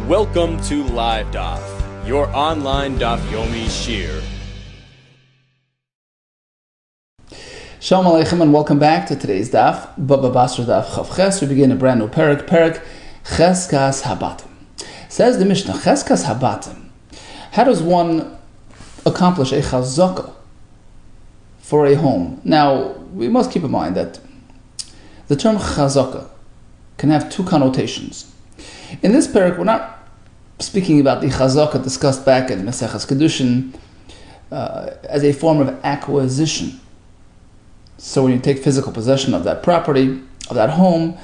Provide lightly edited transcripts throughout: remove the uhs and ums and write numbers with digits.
Welcome to Live DAF, your online DAF Yomi Shir. Shalom Aleichem and welcome back to today's DAF, Bava Basra DAF Chav Ches. We begin a brand new Perek Cheskas Habatim. Says the Mishnah, Cheskas Habatim. How does one accomplish a chazaka for a home? Now, we must keep in mind that the term chazaka can have two connotations. In this Perek, we're not speaking about the chazaka discussed back in Maseches Kedushin as a form of acquisition. So when you take physical possession of that property, of that home,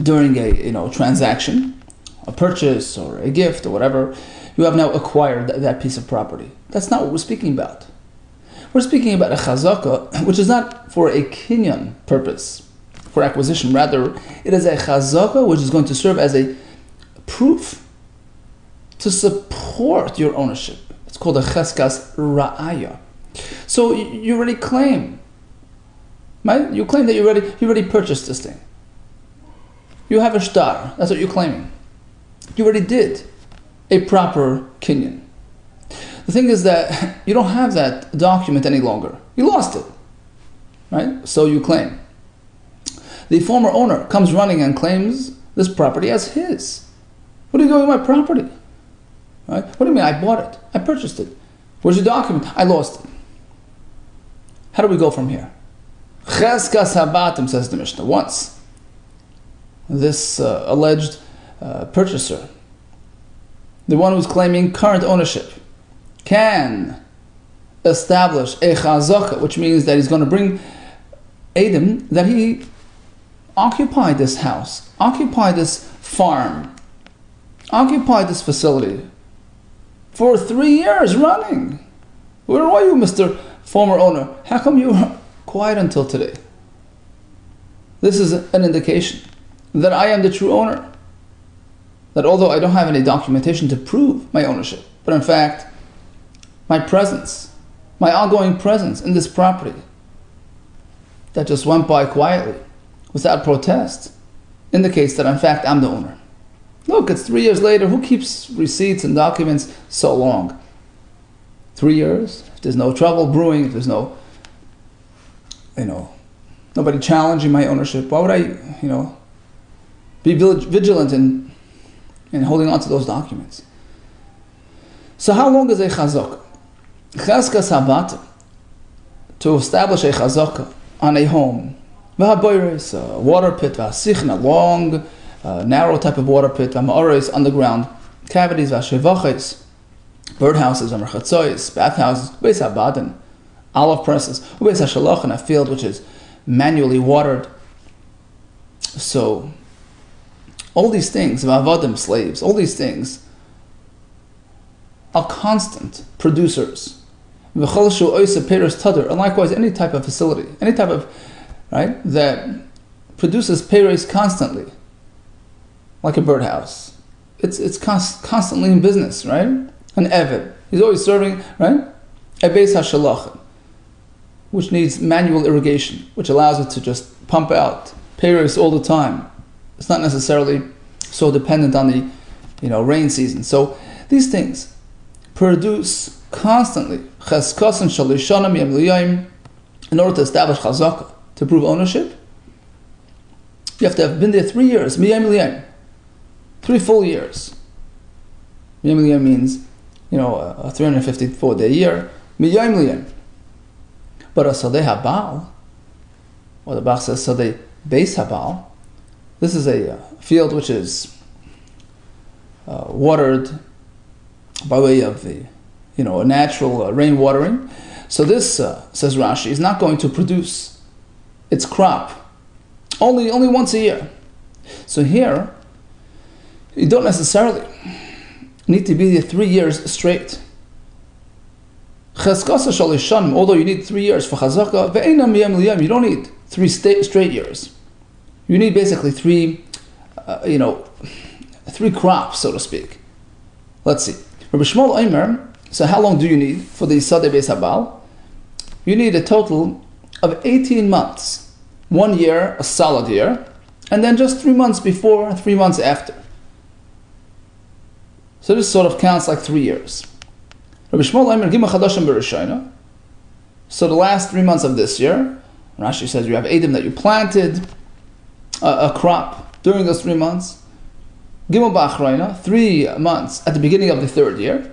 during a transaction, a purchase or a gift or whatever, you have now acquired that piece of property. That's not what we're speaking about. We're speaking about a chazaka, which is not for a kinyan purpose, for acquisition. Rather, it is a chazaka which is going to serve as a proof to support your ownership. It's called a cheskas ra'aya. So you already claim, right? You claim that you already purchased this thing. You have a shtar. That's what you're claiming. You already did a proper kinyan. The thing is that you don't have that document any longer. You lost it, right? So you claim. The former owner comes running and claims this property as his. What are you doing with my property? Right? What do you mean? I bought it. I purchased it. Where's your document? I lost it. How do we go from here? Cheskas habatim, says the Mishnah. Once this alleged purchaser, the one who's claiming current ownership, can establish a chazaka, which means that he's going to bring Adam, that he occupied this house, occupied this farm, occupied this facility for 3 years running. Where are you, Mr. Former owner? How come you were quiet until today? This is an indication that I am the true owner. That although I don't have any documentation to prove my ownership, but in fact, my presence, my ongoing presence in this property that just went by quietly, without protest, indicates that in fact I'm the owner. Look, it's 3 years later. Who keeps receipts and documents so long? 3 years? If there's no trouble brewing, if there's no, nobody challenging my ownership, why would I, be vigilant in holding on to those documents? So how long is a chazaka? Cheskas habatim, to establish a chazaka on a home. V'haboyres, a water pit, v'hasichna, long, narrow type of water pit, v'ma'ores, underground cavities, v'ashevaches, birdhouses, v'merchatzois, bathhouses, v'beis habadim, olive presses, v'beis hashalachan, a field which is manually watered. So, all these things, v'avadim, slaves, all these things are constant producers. V'chol shu oisa peres tadar, and likewise any type of facility, any type of, right, that produces peres constantly, like a birdhouse. It's constantly in business, right? An eved, he's always serving, right? A beis hashalachan, which needs manual irrigation, which allows it to just pump out peres all the time. It's not necessarily so dependent on the rain season. So these things produce constantly cheskasan shalishanam yem liyayim. In order to establish chazaka, to prove ownership, you have to have been there 3 years, miyayim liyayim, 3 full years. Miyayim liyayim means a 354-day year, miyayim liyayim. But a sadeh habal, or the Bach says sadeh beis habal, this is a field which is watered by way of a natural rain watering. So this, says Rashi, is not going to produce its crop only once a year. So here, you don't necessarily need to be there 3 years straight. Although you need 3 years for chazaka, you don't need 3 straight years. You need basically 3 crops, so to speak. Let's see. Rabbi Shmuel Omer, so how long do you need for the Sadeh Beis Habal? You need a total of 18 months. 1 year, a solid year, and then just 3 months before, 3 months after. So this sort of counts like 3 years. Rabbi Shmuel Omer Gimel Chadashim B'Rishayna. So the last 3 months of this year, Rashi says you have Edom that you planted a crop during those 3 months. Gimel B'Achrayna, 3 months at the beginning of the 3rd year,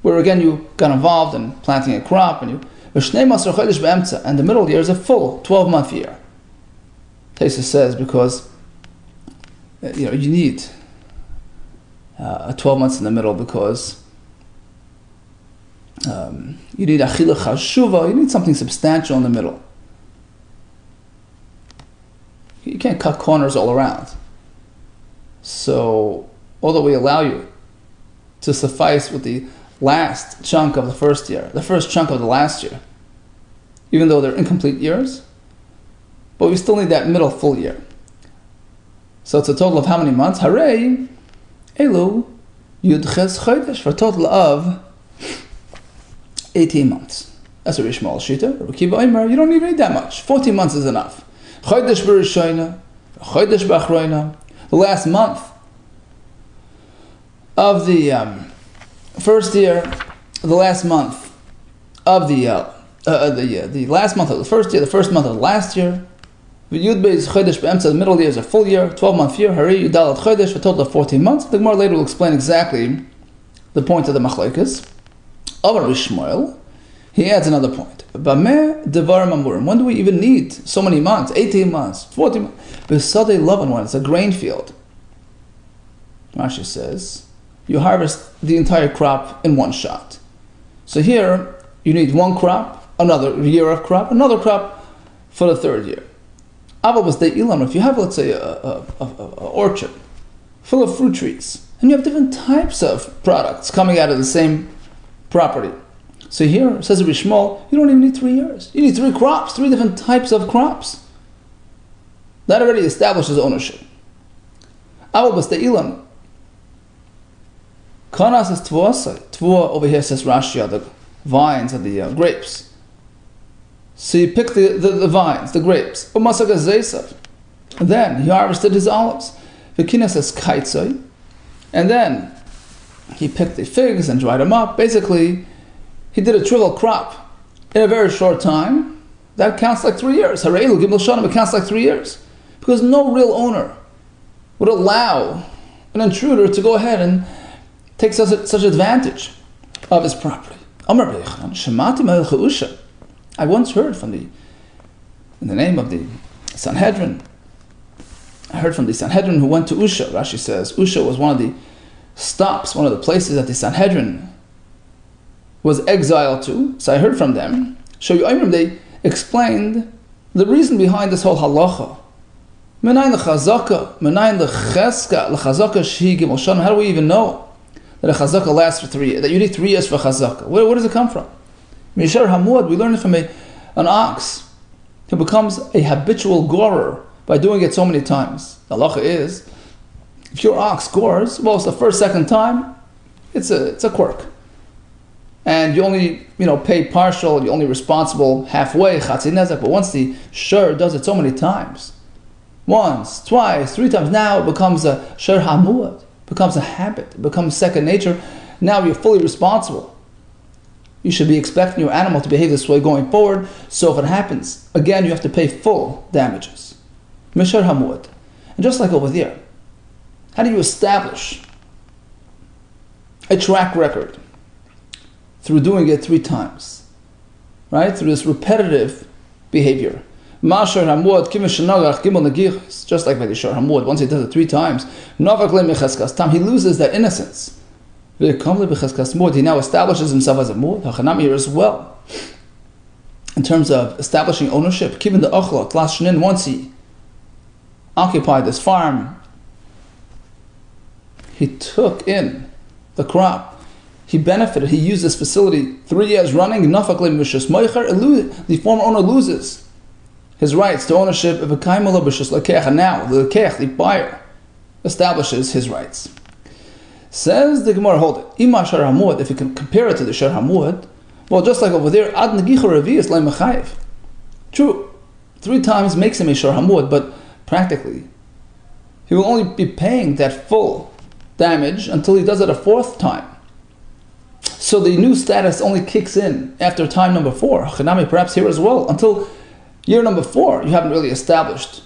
where again you got involved in planting a crop, and the middle year is a full 12-month year. Taisa says because you need 12 months in the middle because you need achila chashuva, you need something substantial in the middle. You can't cut corners all around. So, although we allow you to suffice with the last chunk of the first year, the first chunk of the last year, even though they're incomplete years, but we still need that middle full year. So it's a total of how many months? Hooray! Elu Yudches Chodesh, for a total of 18 months. That's a Rishmal Shita. Rabbi Kiva Omer, you don't even need that much. 14 months is enough. Chodesh B'Rishayna, Chodesh B'Achrayna. The last month of the first year, the last month of the last month of the first year, the first month of the last year. Yud Beis Chodesh B'Emtza, the middle year is a full year, 12-month year. Hari Yudalat Chodesh, a total of 14 months. The Gemara later will explain exactly the point of the machlokes. Of Rabbi Shmuel, he adds another point. Bameh Devarim Amurim. When do we even need so many months? 18 months, 14 months. Besadei Lavan one. It's a grain field. Rashi says you harvest the entire crop in one shot. So here you need one crop, another year of crop, another crop for the 3rd year. If you have, let's say, a orchard full of fruit trees, and you have different types of products coming out of the same property. So here, says Rabbi Shmuel, you don't even need 3 years. You need 3 crops, 3 different types of crops. That already establishes ownership. Kanas is Tvuasai. Tvua over here says Rashi are the vines and the grapes. So you pick the vines, the grapes. And then he harvested his olives. Vikina says Kaitzai. And then he picked the figs and dried them up. Basically, he did a trivial crop in a very short time. That counts like 3 years. Harelu Gimel Shanim, it counts like 3 years. Because no real owner would allow an intruder to go ahead and take such advantage of his property. Amar B'Yechon, Shemati Ma'il Cha'usha. I once heard in the name of the Sanhedrin, I heard from the Sanhedrin who went to Usha. Rashi says Usha was one of the stops, one of the places that the Sanhedrin was exiled to. So I heard from them. They explained the reason behind this whole halacha. How do we even know that a chazaka lasts for 3 years? That you need 3 years for chazaka? Where does it come from? Mishar Hamud, we learn it from an ox who becomes a habitual gorer by doing it so many times. The halacha is, if your ox gores, well, it's the first, second time, it's a quirk. And you only pay partial, you're only responsible halfway, chatzi nezek. But once the shur does it so many times, once, twice, 3 times, now it becomes a shur hamud, becomes a habit, it becomes second nature. Now you're fully responsible. You should be expecting your animal to behave this way going forward. So if it happens, again, you have to pay full damages. Mishar Hamud. And just like over there, how do you establish a track record? Through doing it 3 times. Right? Through this repetitive behavior. Mashar Hamud, Kimishanagach, Gimel Nagichis. Just like by the Shar Hamud, once he does it 3 times, he loses that innocence. He now establishes himself as a mud. Hachanam here as well. In terms of establishing ownership, given the Ochlot, last Shnin, once he occupied this farm, he took in the crop, he benefited, he used this facility 3 years running, the former owner loses his rights to ownership of a kaimala b'shus lekech, and now the lekech, the buyer, establishes his rights. Says the Gemara, hold it. Ima Shar Hamud, if you can compare it to the Shar Hamud, well, just like over there, Ad Nagicha Revi is Leim Mechayev. True, 3 times makes him a Shar Hamud, but practically, he will only be paying that full damage until he does it a fourth time. So the new status only kicks in after time number 4. Chanami, perhaps here as well. Until year number 4, you haven't really established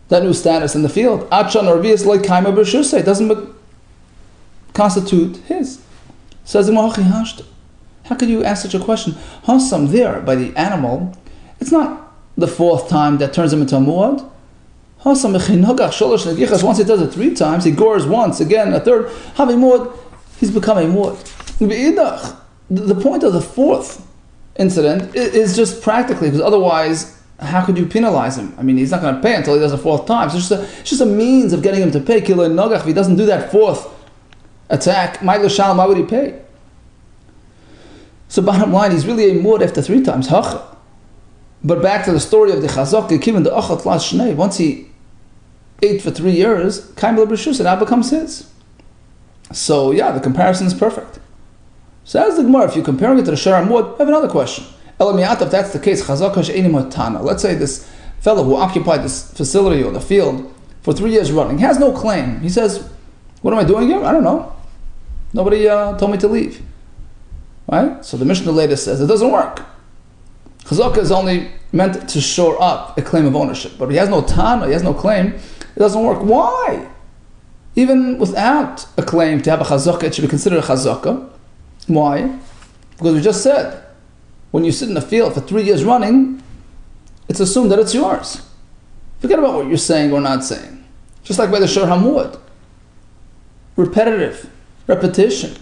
that new status in the field. Achan or Vias like Kaima B'Shusay doesn't constitute his. Says the Mahachi Hashta. How could you ask such a question? Hasam there by the animal, it's not the 4th time that turns him into a muad. Hasam mechinogach sholosh negichas. Once he does it 3 times, he gores once, again a third. Havi muad, he's become a muad. The point of the 4th incident is just practically, because otherwise, how could you penalize him? I mean, he's not going to pay until he does the 4th time. So it's just a means of getting him to pay. Kilo nogach. If he doesn't do that 4th attack, why would he pay? So bottom line, he's really a muad after 3 times. But back to the story of the chazak, once he ate for 3 years, kaim l'brishus, it now becomes his. So yeah, the comparison is perfect. So as the Gemara, if you're comparing it to the Shar Amud, I have another question. If that's the case, let's say this fellow who occupied this facility or the field for 3 years running has no claim. He says, what am I doing here? I don't know. Nobody told me to leave. Right? So the Mishnah later says it doesn't work. Chazaka is only meant to shore up a claim of ownership. But if he has no tana, he has no claim, it doesn't work. Why? Even without a claim to have a chazaka, it should be considered a chazaka. Why? Because we just said, when you sit in the field for 3 years running, it's assumed that it's yours. Forget about what you're saying or not saying. Just like by the Shor Hamud. Repetition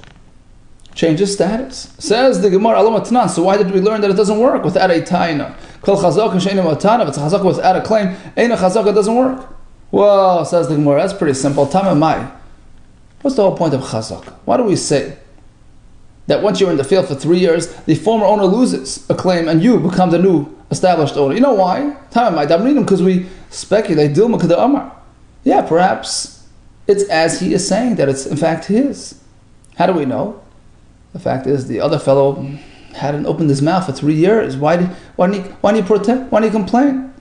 changes status. Says the Gemara, Alamatnan, so why did we learn that it doesn't work without a taina? Kol chazaka she'ena matana, if it's a chazaka without a claim, eina chazaka doesn't work. Well, says the Gemara, that's pretty simple. Tamamai. What's the whole point of chazaka? Why do we say that once you're in the field for 3 years, the former owner loses a claim and you become the new established owner? You know why? Because we speculate, Dilma Kada Amar. Yeah, perhaps it's as he is saying that it's in fact his. How do we know? The fact is the other fellow hadn't opened his mouth for 3 years. Why did he protest? Why did he complain?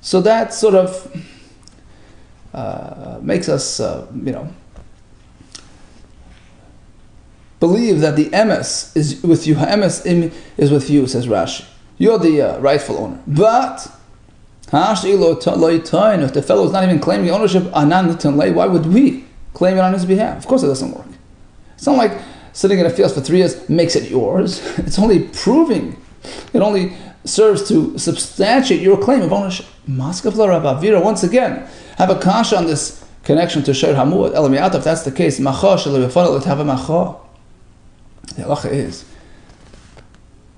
So that sort of makes us, believe that the emes is with you. Emes is with you, says Rashi. You're the rightful owner. But if the fellow is not even claiming ownership, why would we claim it on his behalf? Of course it doesn't work. It's not like sitting in a field for 3 years makes it yours. It's only proving. It only serves to substantiate your claim of ownership. Once again, have a kasha on this connection to Shor Hamud. If that's the case, the halacha is,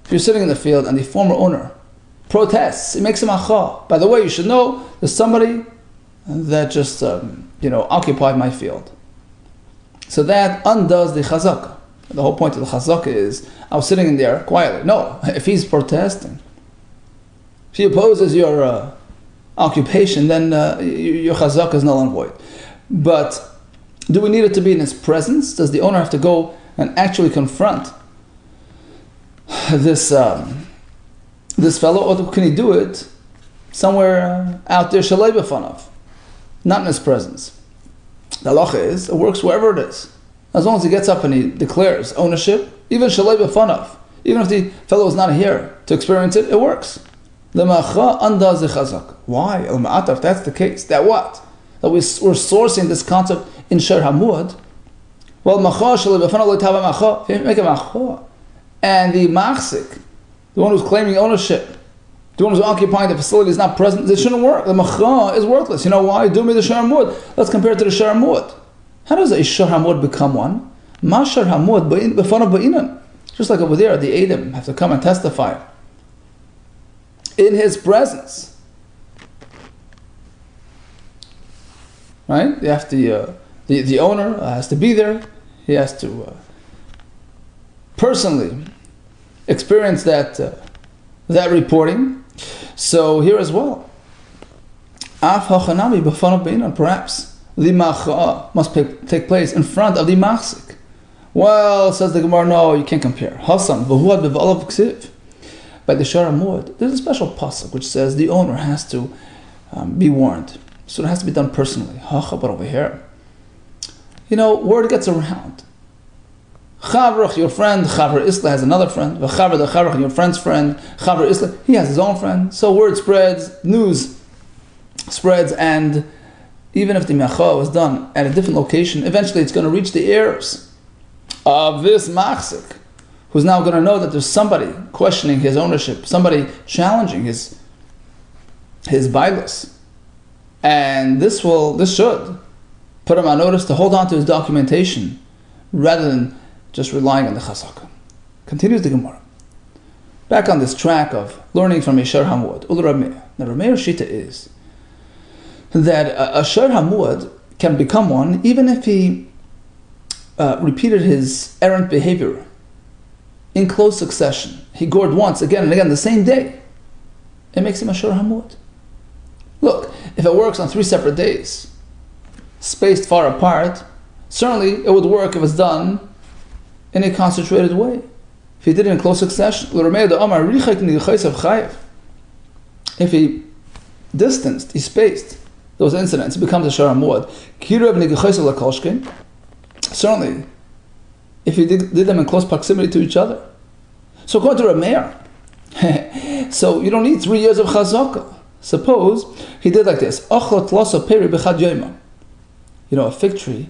if you're sitting in the field and the former owner protests, it makes a macha. By the way, you should know there's somebody that just occupied my field. So that undoes the chazaka. The whole point of the chazaka is, I was sitting in there quietly. No, if he's protesting, if he opposes your occupation, then your chazaka is null and void. But do we need it to be in his presence? Does the owner have to go and actually confront this fellow, or can he do it somewhere out there, shalei b'fanav, not in his presence? The halacha is, it works wherever it is. As long as he gets up and he declares ownership, even shalei b'fanav, even if the fellow is not here to experience it, it works. The macha undoes the chazak. Why? If that's the case, that what? That we're sourcing this concept in Shor Hamud. Well, macha shalei b'fanav lo tava macha. If you make a macha, and the machzik, the one who's claiming ownership, the one who's occupying the facility is not present, it shouldn't work. The macha is worthless. You know why? Do me the Shor Hamud. Let's compare it to the Shor Hamud. How does a Shor Hamud become one? Ma Shor Hamud b'fanav ba'inan. Just like over there, the Edom have to come and testify in his presence. Right? You have to, the owner has to be there. He has to personally experience that reporting. So here as well, perhaps the macha must take place in front of the machzik. Well, says the Gemara, no, you can't compare. Hasan v'huad b'v'alav ksiv. By the Shor Hamud, there's a special pasuk which says the owner has to be warned. So it has to be done personally. But over here, word gets around. Chavrach, your friend, Chavr Isla has another friend. V'chavr, the Chavrach, and your friend's friend, Chavr Isla, he has his own friend. So word spreads, news spreads, and even if the mecha was done at a different location, eventually it's going to reach the ears of this machzik, who's now going to know that there's somebody questioning his ownership, somebody challenging his bailus. And this should put him on notice to hold on to his documentation rather than just relying on the chazaka. Continues the Gemara. Back on this track of learning from Yeshar Hamud. Ul Rav Meir. Now Rav Meir's shita is that a Shar Hamud can become one even if he repeated his errant behavior in close succession. He gored once, again and again, the same day. It makes him a Shar Hamud. Look, if it works on 3 separate days, spaced far apart, certainly it would work if it's done in a concentrated way. If he did it in close succession, if he distanced, he spaced those incidents, it becomes a Shar Hamud. Certainly, if he did them in close proximity to each other. So according to Rav Meir, so you don't need 3 years of chazaka. Suppose he did like this. A fig tree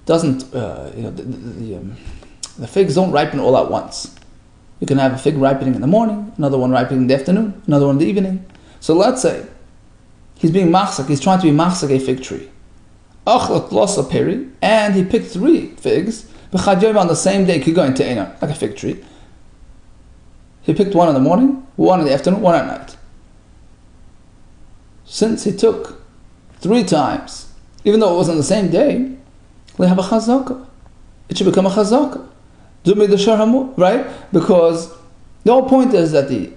doesn't, the figs don't ripen all at once. You can have a fig ripening in the morning, another one ripening in the afternoon, another one in the evening. So let's say he's being machzak, he's trying to be machzak a fig tree. And he picked 3 figs on the same day, like a fig tree. He picked one in the morning, one in the afternoon, one at night. Since he took 3 times, even though it was on the same day, we have a chazaka. It should become a chazaka. Do me the Shar Hamud, right? Because the whole point is that the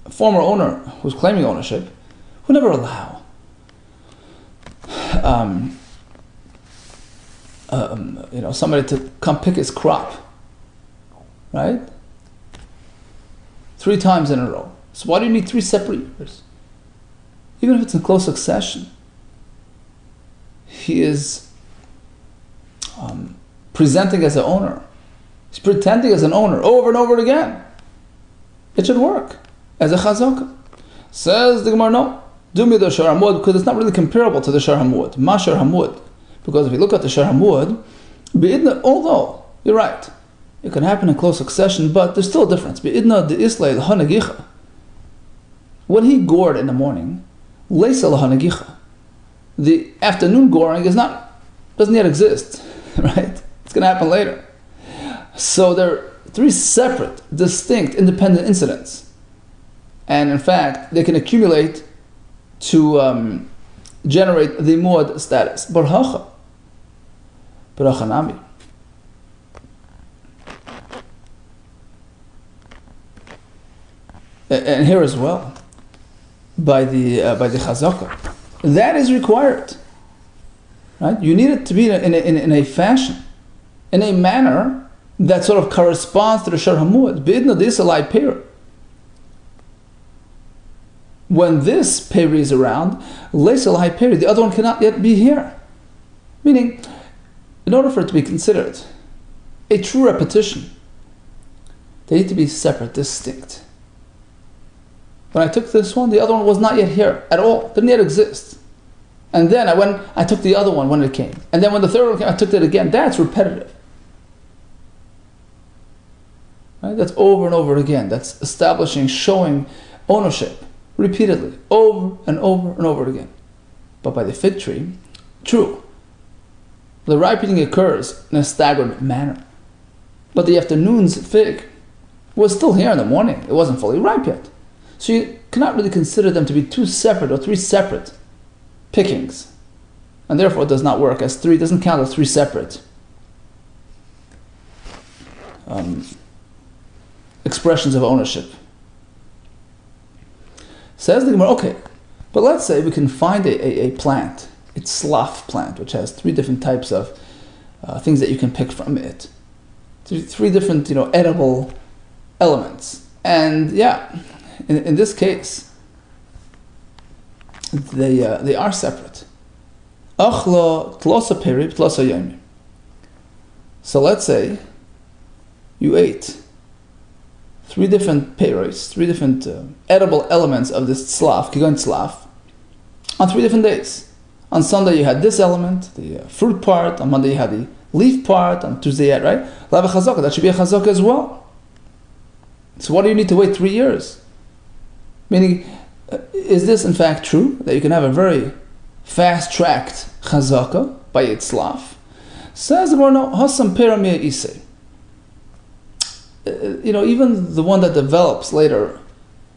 former owner who's claiming ownership would never allow somebody to come pick his crop, right? 3 times in a row. So why do you need 3 separate years? Even if it's in close succession, he is presenting as an owner. He's pretending as an owner over and over again. It should work as a chazaka. Says the Gemara, no. Do me the Shar Hamud, because it's not really comparable to the Shar Hamud. Ma Shar Hamud. Because if you look at the Shar Hamud, although, you're right, it can happen in close succession, but there's still a difference. When he gored in the morning, the afternoon goring doesn't yet exist, right? It's going to happen later. So there are 3 separate, distinct, independent incidents. And in fact, they can accumulate to generate the muad status. Barhacha. Barachanami. And here as well, by the chazaka, that is required. Right? You need it to be in a fashion, in a manner that sort of corresponds to the Shar Hamud. B'idna disalai peir. When this peri is around, leisalai peri, the other one cannot yet be here. Meaning, in order for it to be considered a true repetition, they need to be separate, distinct. When I took this one, the other one was not yet here at all, didn't yet exist. And then I took the other one when it came. And then when the third one came, I took it again. That's repetitive. Right? That's over and over again. That's establishing, showing ownership repeatedly, over and over and over again. But by the fig tree, true, the ripening occurs in a staggered manner. But the afternoon's fig was still here in the morning. It wasn't fully ripe yet. So you cannot really consider them to be 2 separate or 3 separate pickings. And therefore it does not work as 3, doesn't count as 3 separate expressions of ownership. Says the Gemara, okay, but let's say we can find a plant, a tzlaf plant, which has 3 different types of things that you can pick from it. 3 different, edible elements. And yeah, in this case, they are separate. Achla tlosa peri tlosa yomi. So let's say you ate 3 different peiros, 3 different edible elements of this tzlaf, kigun tzlaf, on 3 different days. On Sunday you had this element, the fruit part. On Monday you had the leaf part. On Tuesday you had, right? You'll have a chazaka. That should be a chazaka as well. So why do you need to wait 3 years? Meaning, is this in fact true, that you can have a very fast-tracked chazaka by Yitzlaf? Says the Gemara, no, hasam peramia isei. Even the one that develops later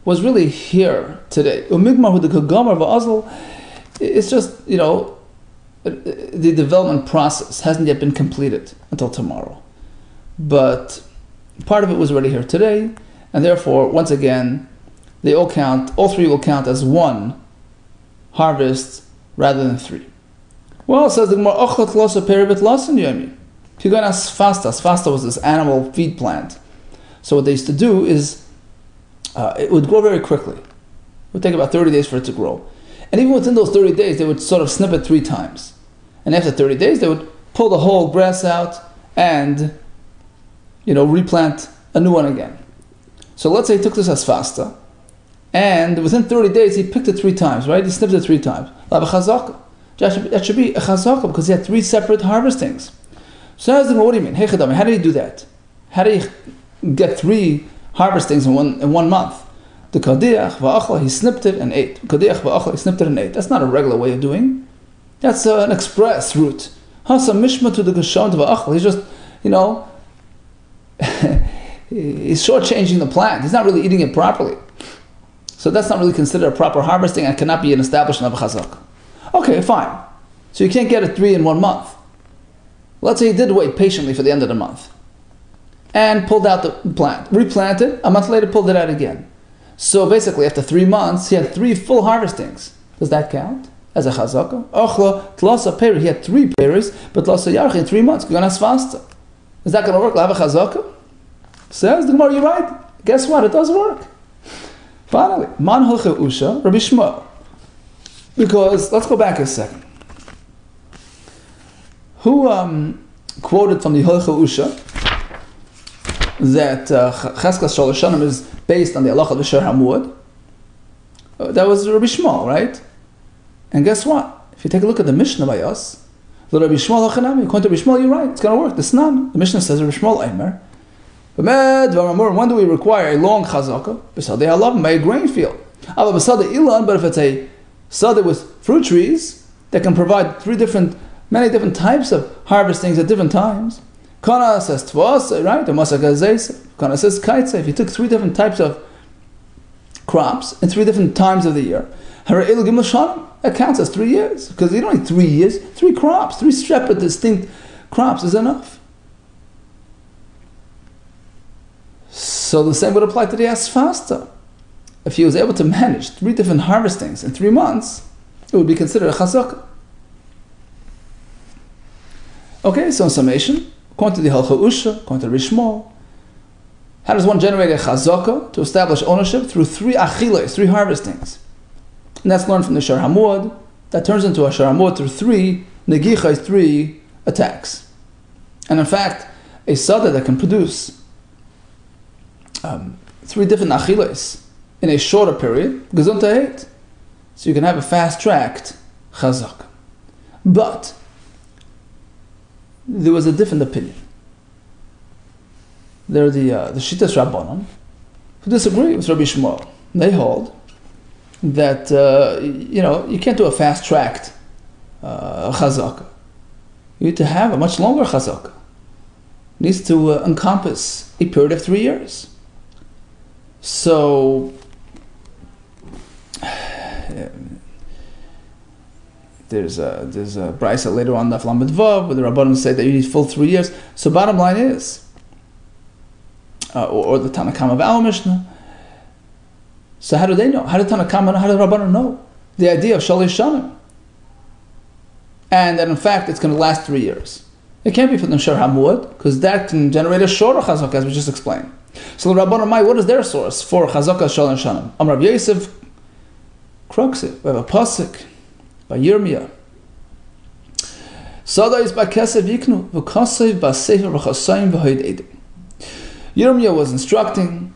was really here today. Umigmar hu de kagamar va'azal. It's just, the development process hasn't yet been completed until tomorrow. But part of it was already here today, and therefore, once again, all 3 will count as 1 harvest rather than 3. Well, it says the Gemara, ochot losa peribet losan yomi. Kigun asfasta. Asfasta was this animal feed plant. So what they used to do is, it would grow very quickly. It would take about 30 days for it to grow. And even within those 30 days, they would sort of snip it 3 times. And after 30 days, they would pull the whole grass out and, replant a new one again. So let's say he took this asfasta, and within 30 days, he picked it 3 times, right? He snipped it 3 times. That should be a chazaka because he had 3 separate harvestings. So what do you mean? Hey Chadami, how did he do that? How did he get 3 harvestings in one month? The kadiach va'achla, he snipped it and ate. Kadiach va'achla, he snipped it and ate. That's not a regular way of doing. That's an express route. Hasa mishma to the gashon va'achla. He's just, he's shortchanging the plant. He's not really eating it properly. So that's not really considered a proper harvesting and cannot be an establishment of a chazak. Okay, fine. So you can't get it 3 in 1 month. Let's say he did wait patiently for the end of the month and pulled out the plant, replanted, a month later pulled it out again. So basically, after 3 months, he had 3 full harvestings. Does that count as a chazaka? Ochla, tlasa peri. He had 3 peris, but tlasa yarchi in 3 months. Kigun asfasta. Is that going to work? Have a chazaka? Says the Gemara, you're right. Guess what? It does work. Finally, man holche usha, Rabbi Shmuel. Because let's go back a second. Who quoted from the holche usha that Cheskas Shalosh Shanim is based on the halacha of Sher Hamud? That was Rabbi Shmuel, right? And guess what? If you take a look at the Mishnah by us, the Rabbi Shmuel Hachanami, according to Rabbi Shmuel, you're right. It's going to work. The Snan, the Mishnah says Rabbi Shmuel Eimer. When do we require a long chazaka? B'sadei halav, by a grain field. But if it's a sadeh with fruit trees that can provide many different types of harvestings at different times. Kana says tvos, right? The masakazes. Kana says kaitze. If you took 3 different types of crops in 3 different times of the year, that counts as 3 years. Because you don't need 3 years. 3 crops, 3 separate, distinct crops is enough. So the same would apply to the asfasta. If he was able to manage 3 different harvestings in 3 months, it would be considered a chazaka. Okay, so in summation, according to the Halcha Usha, according to Rishmol, how does one generate a chazaka to establish ownership? Through 3 achiles, 3 harvestings. And that's learned from the Shar Hamud. That turns into a Shar Hamud through 3 negichas, 3 attacks. And in fact, a sada that can produce 3 different achiles in a shorter period, gesundheit. So you can have a fast-tracked chazaka. But there was a different opinion. There are the Shittas Rabbanon who disagree with Rabbi Shmuel. They hold that you can't do a fast-tracked chazaka. You need to have a much longer chazaka. It needs to encompass a period of 3 years. So there's a brisa later on DAF Lamed Vav where the Rabbanim say that you need full 3 years. So bottom line is, or the Tanakama of our Mishnah. So how do they know? How do Tanakama know? How do the Rabbanim know? The idea of Shalish Shanim. And that in fact it's going to last 3 years. It can't be for the Shar Hamud, because that can generate a shorter chazaka, as we just explained. So the Rabbanim Mai, what is their source for chazaka Shalish Shanim? Rav Yosef Kruksiv, we have a pasuk by Yirmiyah. Yirmiyah was instructing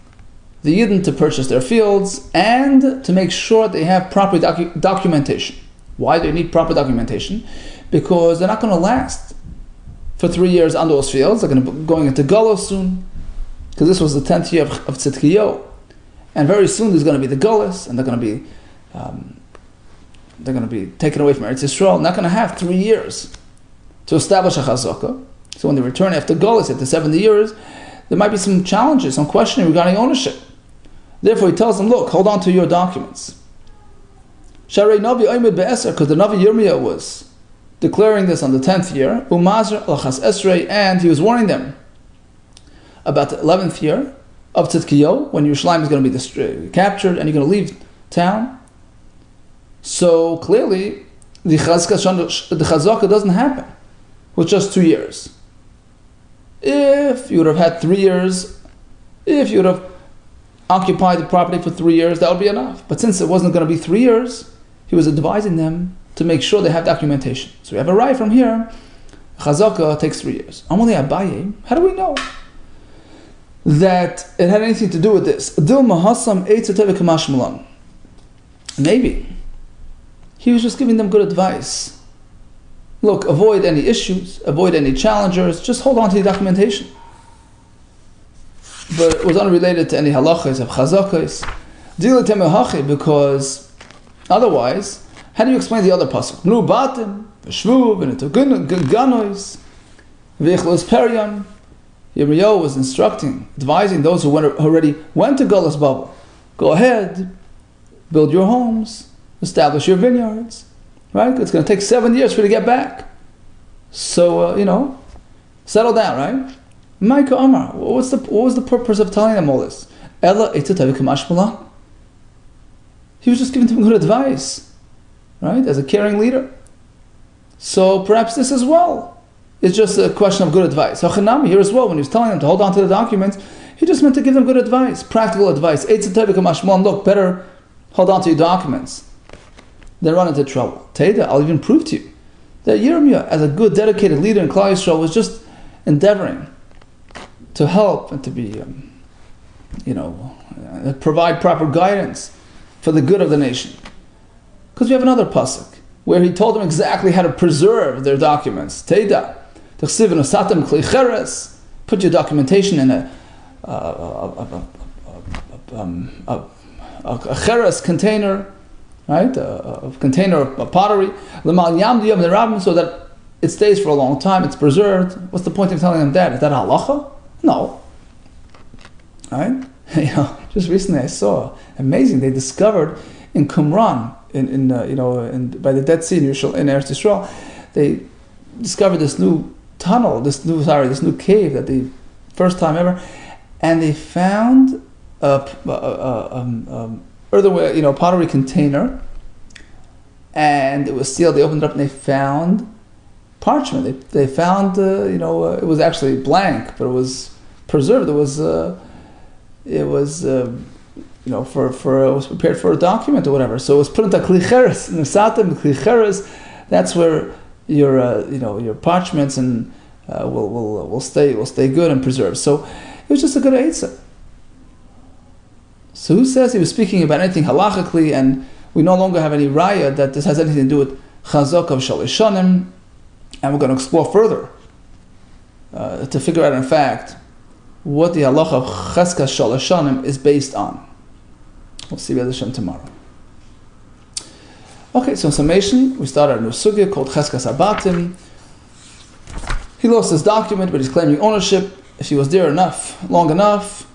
the Yidden to purchase their fields and to make sure they have proper documentation. Why do they need proper documentation? Because they're not going to last for 3 years on those fields. They're going to be going into Gulos soon, because this was the 10th year of Tzidkiyahu. And very soon there's going to be the Gulos, and they're going to be taken away from Eretz Yisrael. Not going to have 3 years to establish a chazaka. So when they return after Gulos, after 70 years, there might be some challenges, some questioning regarding ownership. Therefore, he tells them, look, hold on to your documents. Sharei Navi Oimid Be'eser, because the Navi Yirmiyah was declaring this on the 10th year, Umazr Al-Chas Esrei, and he was warning them about the 11th year of Tzidkiyahu, when Yerushalayim is going to be captured and you're going to leave town. So clearly, the chazaka doesn't happen with just 2 years. If you would have had 3 years, if you would have occupied the property for 3 years, that would be enough. But since it wasn't going to be 3 years, he was advising them to make sure they have documentation. So we have a right from here. Chazaka takes 3 years. Amalei Abaye, how do we know that it had anything to do with this? Maybe he was just giving them good advice. Look, avoid any issues, avoid any challengers, just hold on to the documentation. But it was unrelated to any halachas of chazakos. Because otherwise, how do you explain the other pasuk? Nu batim, v'shvu, v'netuganois, v'ichlus peryon. Yirmiyahu was instructing, advising those who already went to Gulos Bava. Go ahead, build your homes, establish your vineyards. Right? It's going to take 7 years for you to get back. So, settle down, right? Micah Amar, what was the purpose of telling them all this? He was just giving them good advice, right? As a caring leader. So perhaps this as well is just a question of good advice. Hachanami here as well, when he was telling them to hold on to the documents, he just meant to give them good advice, practical advice. Look, better hold on to your documents. They run into trouble. Teda, I'll even prove to you that Yirmiyah, as a good, dedicated leader in Klal Yisrael, was just endeavoring to help and to be, provide proper guidance for the good of the nation. Because we have another pasuk where he told them exactly how to preserve their documents. Teda, put your documentation in a cheres container. Right, a container of pottery, so that it stays for a long time, it's preserved. What's the point of telling them that? Is that halacha? No. Right? Just recently I saw amazing. They discovered in Qumran, by the Dead Sea in Eretz Yisrael, they discovered this new tunnel, this new cave that the first time ever, and they found earthenware, pottery container, and it was sealed. They opened it up and they found parchment. They found, it was actually blank, but it was preserved. It was prepared for a document or whatever. So it was put into klicheres, nesatem klicheres. That's where your parchments and will stay good and preserved. So it was just a good eitzah. So who says he was speaking about anything halachically, and we no longer have any raya that this has anything to do with chazak of shalishanim, and we're going to explore further to figure out in fact what the halacha of cheskas shalishanim is based on. We'll see B'ez Hashem tomorrow. Okay, so in summation, we started a new sugya called cheskas habatim. He lost his document, but he's claiming ownership. If he was there long enough,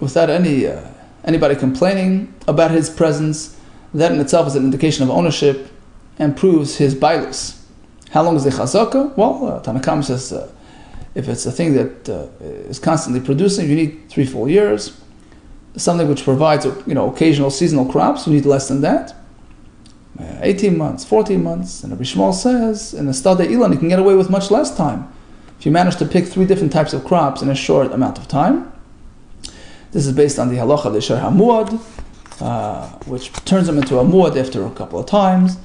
without anybody complaining about his presence, that in itself is an indication of ownership and proves his bailus. How long is the chazaka? Well, Tanakam says if it's a thing that is constantly producing, you need 3 full years. Something which provides occasional seasonal crops, you need less than that. 18 months, 14 months. And Rabbi Shmuel says in the Stadei Ilan you can get away with much less time if you manage to pick 3 different types of crops in a short amount of time. This is based on the halacha of the Sher HaMuad, which turns them into a muad after a couple of times.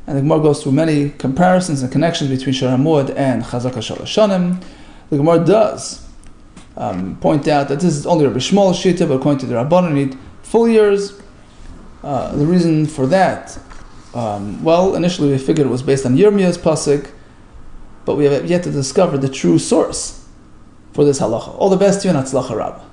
And the Gemara goes through many comparisons and connections between Shor HaMoed and Chazaka Shalosh Shanim. The Gemara does point out that this is only Rabbi Shmuel's Shita, but according to the Rabbanan, need full years. The reason for that, initially we figured it was based on Yirmiyah's pasuk, but we have yet to discover the true source for this halacha. All the best to you and Hatzlacha Rabbah.